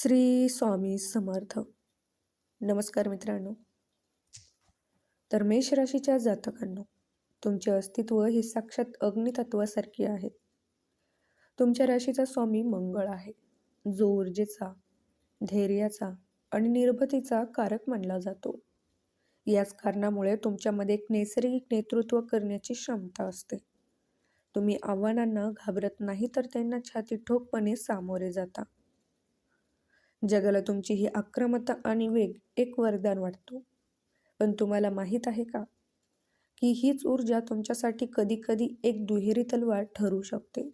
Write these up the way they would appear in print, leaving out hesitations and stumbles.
श्री स्वामी समर्थ. नमस्कार मित्रांनो. तर मेष राशीच्या जातकांनो, तुमचे अस्तित्व हे साक्षात अग्नितत्वासारखे आहे. तुमच्या राशीचा स्वामी मंगळ आहे, जो ऊर्जेचा, धैर्याचा आणि निर्भीतीचा कारक मानला जातो. याच कारणामुळे तुमच्यामध्ये एक नैसर्गिक नेतृत्व करण्याची क्षमता असते. तुम्ही आव्हानांना घाबरत नाही, तर त्यांना छाती ठोकपणे सामोरे जाता. जगाला तुमची ही आक्रमकता आणि वेग एक वरदान वाटतो. पण तुम्हाला माहीत आहे का, की हीच ऊर्जा तुमच्यासाठी कधी-कधी एक दुहेरी तलवार ठरू शकते.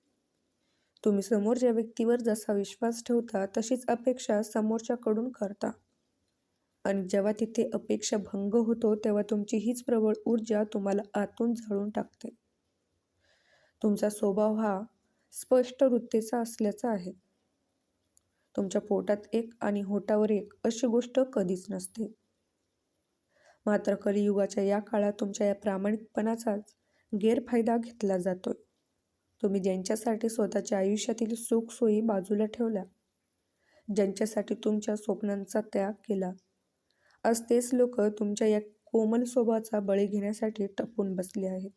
तुम्ही समोरच्या व्यक्तीवर जसा विश्वास ठेवता, तशीच अपेक्षा समोरच्याकडून करता. आणि जेव्हा तिथे अपेक्षा भंग होतो, तेव्हा तुमची हीच प्रबळ ऊर्जा तुम्हाला आतून जाळून टाकते. तुमचा स्वभाव हा स्पष्ट वृत्तीचा असल्याचा आहे. तुमच्या पोटात एक आणि होठावर एक अशी गोष्ट कधीच नसते. मात्र कलियुगाच्या या काळात तुमच्या या प्रामाणिकपणाचाच गैरफायदा घेतला जातोय. तुम्ही ज्यांच्यासाठी स्वतःच्या आयुष्यातील सुखसोयी बाजूला ठेवल्या, ज्यांच्यासाठी तुमच्या स्वप्नांचा त्याग केला, आज तेच लोक तुमच्या या कोमल स्वभावाचा बळी घेण्यासाठी टपून बसले आहेत.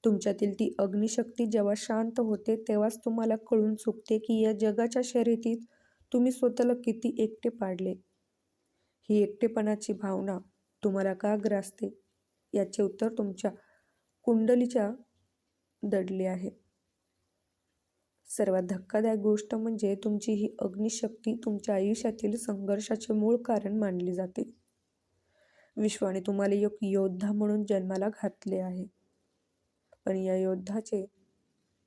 तुमच्यातील ती अग्निशक्ती जेव्हा शांत होते, तेव्हाच तुम्हाला कळून चुकते की या जगाच्या शर्यतीत तुम्ही स्वतःला किती एकटे पाडले. ही एकटेपणाची भावना तुम्हाला का ग्रासते, याचे उत्तर तुमच्या कुंडलीच्या दडले आहे. सर्वात धक्कादायक गोष्ट म्हणजे तुमची ही अग्निशक्ती तुमच्या आयुष्यातील संघर्षाचे मूळ कारण मानली जाते. विश्वाने तुम्हाला एक योद्धा म्हणून जन्माला घातले आहे, पण या योद्धाचे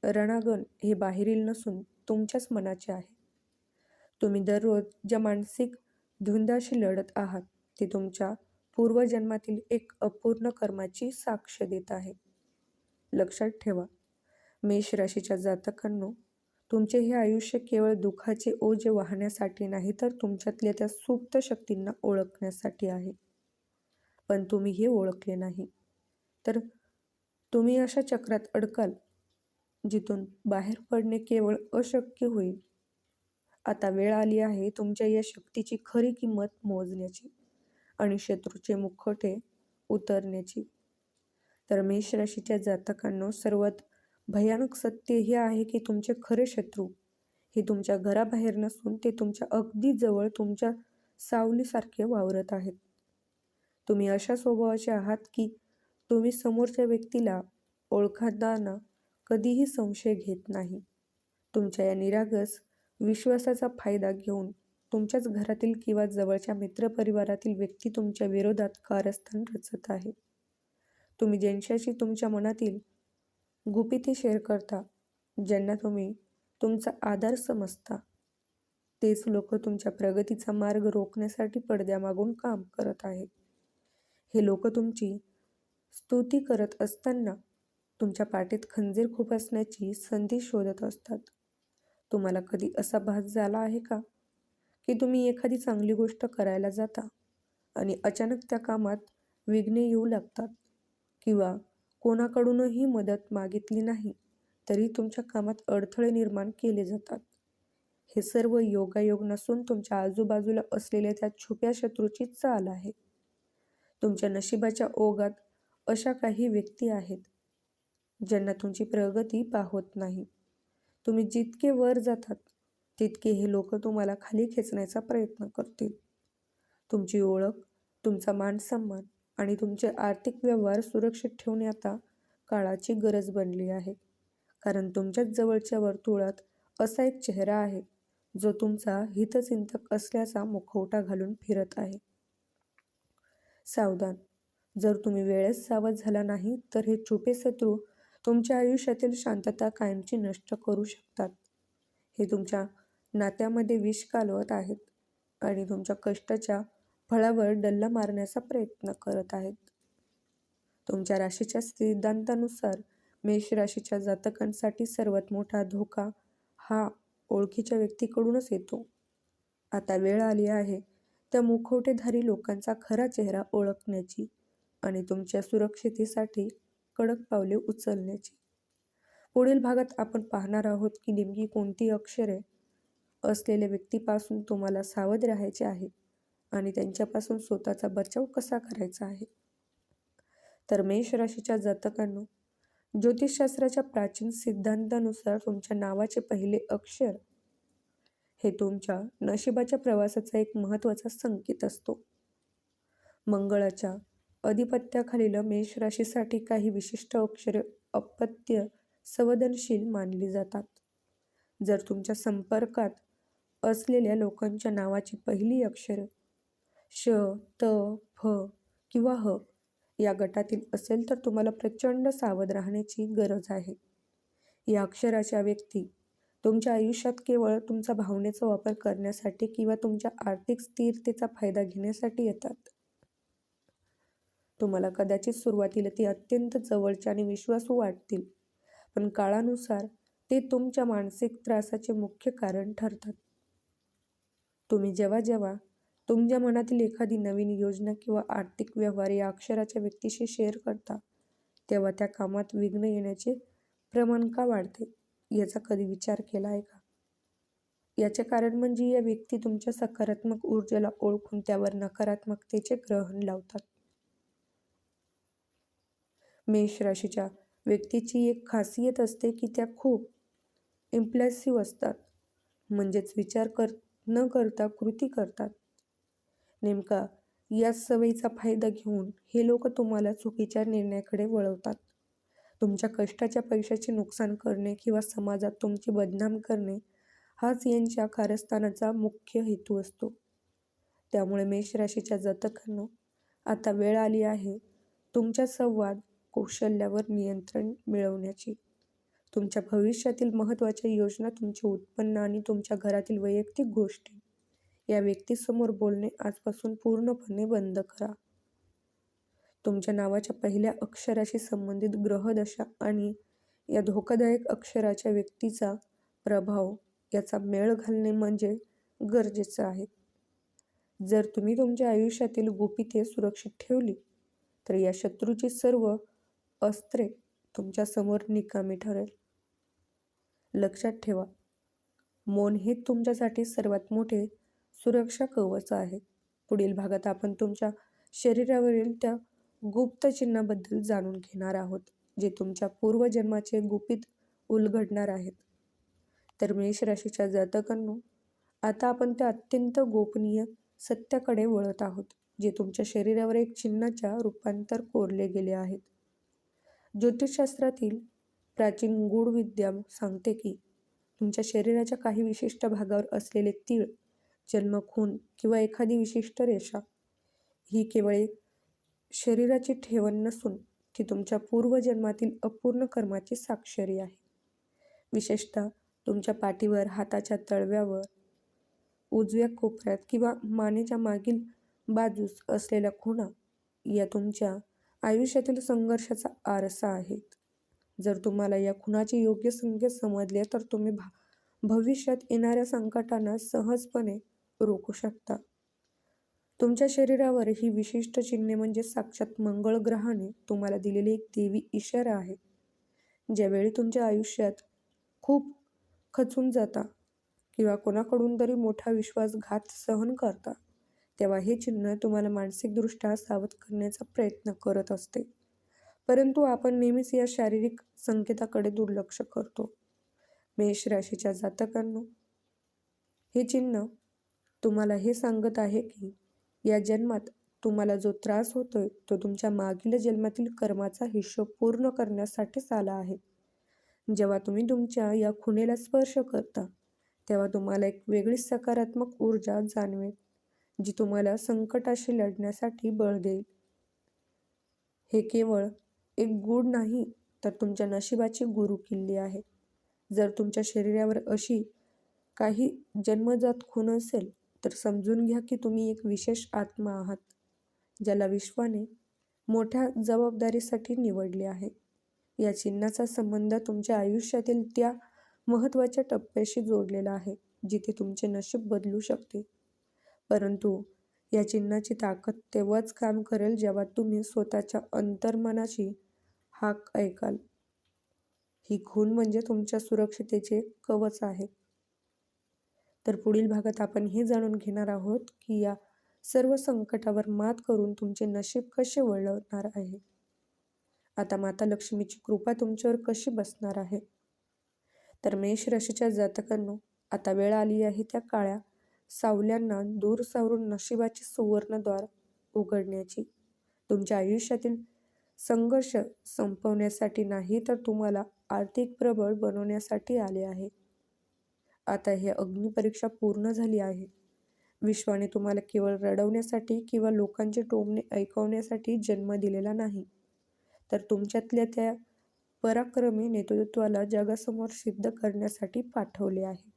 रणांगण हे बाहेरील नसून तुमच्याच मनाचे आहे. तुम्ही दररोज ज्या मानसिक धुंदाशी लढत आहात, ते तुमच्या पूर्वजन्मातील एक अपूर्ण कर्माची साक्ष देत आहे. लक्षात ठेवा, मेष राशीच्या जातकांनो, तुमचे हे आयुष्य केवळ दुःखाचे ओझे वाहण्यासाठी नाही, तर तुमच्यातल्या त्या सुप्त शक्तींना ओळखण्यासाठी आहे. पण तुम्ही हे ओळखले नाही, तर तुम्ही अशा चक्रात अडकाल जिथून बाहेर पडणे केवळ अशक्य होईल. आता वेळ आली आहे तुमच्या या शक्तीची खरी किंमत मोजण्याची आणि शत्रूचे मुखवटे उतरण्याची. तर मेष राशीच्या जातकांनो, सर्वात भयानक सत्य हे आहे की तुमचे खरे शत्रू हे तुमच्या घराबाहेर नसून ते तुमच्या अगदी जवळ, तुमच्या सावलीसारखे वावरत आहेत. तुम्ही अशा स्वभावाचे आहात की तुम्ही समोरच्या व्यक्तीला ओळखताना कधीही संशय घेत नाही. तुमच्या या निरागस विश्वासाचा फायदा घेऊन तुमच्याच घरातील किंवा जवळच्या मित्रपरिवारातील व्यक्ती तुमच्या विरोधात कारस्थान रचत आहे. तुम्ही ज्यांच्याशी तुमच्या मनातील गुपिते शेअर करता, ज्यांना तुम्ही तुमचा आधार समजता, तेच लोक तुमच्या प्रगतीचा मार्ग रोखण्यासाठी पडद्यामागून काम करत आहेत. हे लोक तुमची स्तुती करत असताना तुमच्या पाठीत खंजीर खुपसण्याची संधी शोधत असतात. तुम्हाला कधी असा भास झाला आहे का, की तुम्ही एखादी चांगली गोष्ट करायला जाता आणि अचानक त्या कामात विघ्ने येऊ लागतात, किंवा कोणाकडूनही मदत मागितली नाही तरी तुमच्या कामात अडथळे निर्माण केले जातात. हे सर्व योगायोग नसून तुमच्या आजूबाजूला असलेल्या त्या छुप्या शत्रूची चाल आहे. तुमच्या नशिबाच्या ओघात अशा काही व्यक्ती आहेत, ज्यांना तुमची प्रगती पाहत नाही. तुम्ही जितके वर जातात, तितके हे लोक तुम्हाला खाली खेचण्याचा प्रयत्न करतील. तुमची ओळख, तुमचा मानसन्मान आणि तुमचे आर्थिक व्यवहार सुरक्षित ठेवणे आता काळाची गरज बनली आहे. कारण तुमच्याच जवळच्या वर्तुळात असा एक चेहरा आहे, जो तुमचा हितचिंतक असल्याचा मुखवटा घालून फिरत आहे. सावधान, जर तुम्ही वेळेस सावध झाला नाही, तर हे छुपे शत्रू तुमच्या आयुष्यातील शांतता कायमची नष्ट करू शकतात. हे तुमच्या नात्यामध्ये विष कालवत आहेत आणि तुमच्या कष्टाच्या फळावर डल्ला मारण्याचा प्रयत्न करत आहेत. तुमच्या राशीच्या सिद्धांतानुसार मेष राशीच्या जातकांसाठी सर्वात मोठा धोका हा ओळखीच्या व्यक्तीकडूनच येतो. आता वेळ आली आहे त्या मुखवटेधारी लोकांचा खरा चेहरा ओळखण्याची आणि तुमच्या सुरक्षिततेसाठी कडक पावले उचलण्याची. पुढील भागात आपण पाहणार आहोत की नेमकी कोणती अक्षरे असलेल्या व्यक्तीपासून तुम्हाला सावध राहायचे आहे आणि त्यांच्यापासून स्वतःचा बचाव कसा करायचा आहे. तर मेष राशीच्या जातकांनो, ज्योतिषशास्त्राच्या प्राचीन सिद्धांतानुसार तुमच्या नावाचे पहिले अक्षर हे तुमच्या नशिबाच्या प्रवासाचा एक महत्त्वाचा संकेत असतो. मंगळाच्या अधिपत्याखालील मेष राशीसाठी काही विशिष्ट अक्षरे अपत्य संवेदनशील मानली जातात. जर तुमच्या संपर्कात असलेल्या लोकांच्या नावाची पहिली अक्षरे श, त, फ किंवा ह या गटातील असेल तर तुम्हाला प्रचंड सावध राहण्याची गरज आहे. या अक्षराच्या व्यक्ती तुमच्या आयुष्यात केवळ तुमचा भावनेचा वापर करण्यासाठी किंवा तुमच्या आर्थिक स्थिरतेचा फायदा घेण्यासाठी येतात. तुम्हाला कदाचित सुरुवातीला ती अत्यंत जवळची आणि विश्वासू वाटतील, पण काळानुसार ते तुमच्या मानसिक त्रासाचे मुख्य कारण ठरतात. तुम्ही जेव्हा जेव्हा तुमच्या मनातील एखादी नवीन योजना किंवा आर्थिक व्यवहार या अक्षराच्या व्यक्तीशी शेअर करता, तेव्हा त्या कामात विघ्न येण्याचे प्रमाण का वाढते याचा कधी विचार केला आहे का? याचे कारण म्हणजे या व्यक्ती तुमच्या सकारात्मक ऊर्जेला ओळखून त्यावर नकारात्मकतेचे ग्रहण लावतात. मेष राशीच्या व्यक्तीची एक खासियत असते की त्या खूप इम्पल्सिव्ह असतात, म्हणजेच विचार न करता कृती करतात. नेमका याच सवयीचा फायदा घेऊन हे लोक तुम्हाला चुकीच्या निर्णयाकडे वळवतात. तुमच्या कष्टाच्या पैशाचे नुकसान करणे किंवा समाजात तुमची बदनाम करणे हाच यांच्या कारस्थानाचा मुख्य हेतू असतो. त्यामुळे मेष राशीच्या जातकांनो, आता वेळ आली आहे तुमच्या संवाद कौशल्यावर नियंत्रण मिळवण्याची. तुमच्या भविष्यातील महत्त्वाच्या योजना, तुमचे उत्पन्न आणि तुमच्या घरातील वैयक्तिक गोष्टी या व्यक्तीसमोर बोलणे आजपासून पूर्णपणे बंद करा. तुमच्या नावाच्या पहिल्या अक्षराशी संबंधित ग्रहदशा आणि या धोकादायक अक्षराच्या व्यक्तीचा प्रभाव याचा मेळ घालणे म्हणजे गरजेचं आहे. जर तुम्ही तुमच्या आयुष्यातील गुपिते सुरक्षित ठेवली तर या शत्रूची सर्व अस्त्रे तुमच्या समोर निकामी ठरेल. लक्षात ठेवा, मौन हे तुमच्यासाठी सर्वात मोठे सुरक्षा कवच आहे. पुढील भागात आपण तुमच्या शरीरावरील त्या गुप्त चिन्हाबद्दल जाणून घेणार आहोत, जे तुमच्या पूर्वजन्माचे गुपित उलगडणार आहेत. तर मेष राशीच्या जातकांनो, आता आपण त्या अत्यंत गोपनीय सत्याकडे वळत आहोत, जे तुमच्या शरीरावर एक चिन्हाच्या रूपांतर कोरले गेले आहेत. ज्योतिषशास्त्रातील प्राचीन गूढविद्या सांगते की तुमच्या शरीराच्या काही विशिष्ट भागावर असलेले तीळ, जन्मखून किंवा एखादी विशिष्ट रेषा ही केवळ एक शरीराची ठेवण नसून ती तुमच्या पूर्वजन्मातील अपूर्ण कर्माची साक्षरी आहे. विशेषतः तुमच्या पाठीवर, हाताच्या तळव्यावर, उजव्या कोपऱ्यात किंवा मानेच्या मागील बाजूस असलेल्या खुणा या तुमच्या आयुष्यातील संघर्षाचा आरसा आहेत. जर तुम्हाला या खुणाचे योग्य संकेत समजले तर तुम्ही भविष्यात येणाऱ्या संकटांना सहजपणे रोखू शकता. तुमच्या शरीरावर ही विशिष्ट चिन्हे म्हणजे साक्षात मंगळ ग्रहाने तुम्हाला दिलेले एक देवी इशारा आहे. ज्यावेळी तुमच्या आयुष्यात खूप खचून जाता किंवा कोणाकडून तरी मोठा विश्वासघात सहन करता, तेव्हा हे चिन्ह तुम्हाला मानसिकदृष्ट्या सावध करण्याचा प्रयत्न करत असते. परंतु आपण नेहमीच या शारीरिक संकेताकडे दुर्लक्ष करतो. मेष राशीच्या जातकांनो, हे चिन्ह तुम्हाला हे सांगत आहे की या जन्मात तुम्हाला जो त्रास होतोय तो तुमच्या मागील जन्मातील कर्माचा हिशोब पूर्ण करण्यासाठीच आला आहे. जेव्हा तुम्ही तुमच्या या खुणेला स्पर्श करता, तेव्हा तुम्हाला एक वेगळी सकारात्मक ऊर्जा जाणवेल, जी तुम्हाला संकटाशी लढण्यासाठी बळ देईल. हे केवळ एक गूढ नाही, तर तुमच्या नशिबाची गुरुकिल्ली आहे. जर तुमच्या शरीरावर अशी काही जन्मजात खूण असेल तर समजून घ्या की तुम्ही एक विशेष आत्मा आहात, ज्याला विश्वाने मोठ्या जबाबदारीसाठी निवडले आहे. या चिन्हाचा संबंध तुमच्या आयुष्यातील त्या महत्त्वाच्या टप्प्याशी जोडलेला आहे जिथे तुमचे नशीब बदलू शकते. परंतु या चिन्हाची ताकद तेव्हाच काम करेल जेव्हा तुम्ही स्वतःच्या अंतर्मनाची हाक ऐकाल. ही खूण म्हणजे तुमच्या सुरक्षितेचे कवच आहे. तर पुढील भागात आपण हे जाणून घेणार आहोत की या सर्व संकटावर मात करून तुमचे नशीब कसे वळवणार आहे. आता माता लक्ष्मीची कृपा तुमच्यावर कशी बसणार आहे. तर मेष राशीच्या जातकांनो, आता वेळ आली आहे त्या काळ्या सावल्यांना दूर सावरून नशिबाचे सुवर्णद्वार उघडण्याची. तुमच्या आयुष्यातील संघर्ष संपवण्यासाठी नाही, तर तुम्हाला आर्थिक प्रबळ बनवण्यासाठी आले आहे. आता ही अग्निपरीक्षा पूर्ण झाली आहे. विश्वाने तुम्हाला केवळ रडवण्यासाठी किंवा लोकांचे टोमणे ऐकवण्यासाठी जन्म दिलेला नाही, तर तुमच्यातल्या त्या पराक्रमी नेतृत्वाला जगासमोर सिद्ध करण्यासाठी पाठवले आहे.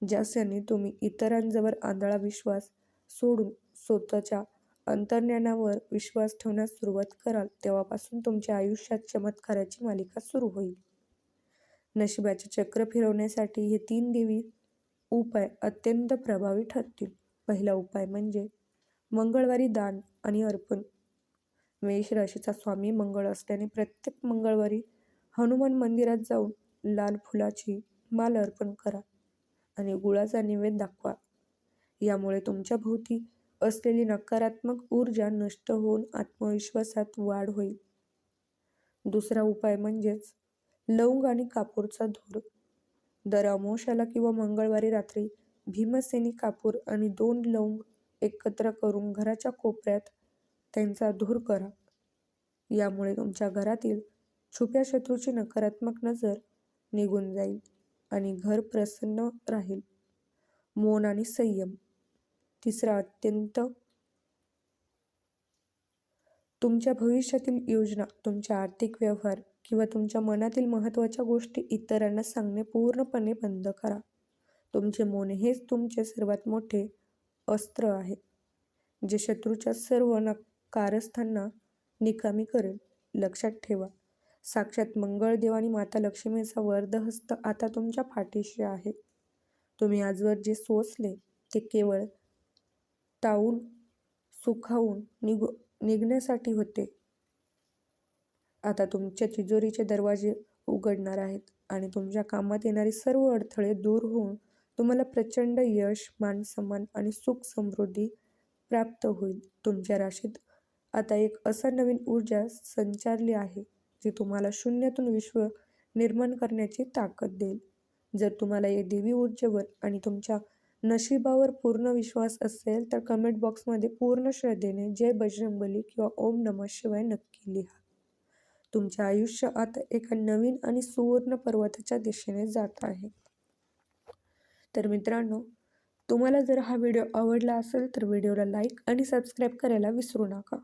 ज्या क्षणी तुम्ही इतरांजवळ आंधळा विश्वास सोडून स्वतःच्या अंतर्ज्ञानावर विश्वास ठेवण्यास सुरुवात कराल, तेव्हापासून तुमच्या आयुष्यात चमत्काराची मालिका सुरू होईल. नशिबाचे चक्र फिरवण्यासाठी हे 3 देवी उपाय अत्यंत प्रभावी ठरतील. पहिला उपाय म्हणजे मंगळवारी दान आणि अर्पण. मेष राशीचा स्वामी मंगळ असल्याने प्रत्येक मंगळवारी हनुमान मंदिरात जाऊन लाल फुलाची माल अर्पण करा आणि गुळाचा नैवेद्य दाखवा. यामुळे तुमच्या भोवती असलेली नकारात्मक ऊर्जा नष्ट होऊन आत्मविश्वासात वाढ होईल. दुसरा उपाय म्हणजेच लवंग आणि कापूरचा धूर. दर अमावास्येला किंवा मंगळवारी रात्री भीमसेनी कापूर आणि 2 लवंग एकत्र करून घराच्या कोपऱ्यात त्यांचा धूर करा. यामुळे तुमच्या घरातील छुप्या शत्रूची नकारात्मक नजर निघून जाईल आणि घर प्रसन्न राहील. मौन आणि संयम. तिसरा अत्यंत तुमच्या भविष्यातील योजना, तुमच्या आर्थिक व्यवहार किंवा तुमच्या मनातील महत्त्वाच्या गोष्टी इतरांना सांगणे पूर्णपणे बंद करा. तुमचे मौन हेच तुमचे सर्वात मोठे अस्त्र आहे, जे शत्रूच्या सर्व कारस्थांना निकामी करेल. लक्षात ठेवा, साक्षात मंगळदेव आणि माता लक्ष्मीचा वरदहस्त आता तुमच्या पाठीशी आहे. तुम्ही आजवर जे सोसले ते केवळ तावून सुखावून निघण्यासाठी होते. आता तुमच्या तिजोरीचे दरवाजे उघडणार आहेत आणि तुमच्या कामात येणारे सर्व अडथळे दूर होऊन तुम्हाला प्रचंड यश, मान-सन्मान आणि सुख समृद्धी प्राप्त होईल. तुमच्या राशीत आता एक असा नवीन ऊर्जा संचारली आहे, जी तुम्हाला शून्यातून विश्व निर्माण करण्याची ताकद देईल. जर तुम्हाला या देवी ऊर्जेवर आणि तुमच्या नशिबावर पूर्ण विश्वास असेल, तर कमेंट बॉक्समध्ये पूर्ण श्रद्धेने जय बजरंगबली किंवा ओम नमः शिवाय नक्की लिहा. तुमचे आयुष्य आता एका नवीन आणि सुवर्ण पर्वताच्या दिशेने जात आहे. तर मित्रांनो, तुम्हाला जर हा व्हिडिओ आवडला असेल तर व्हिडिओला लाईक आणि सबस्क्राईब करायला विसरू नका.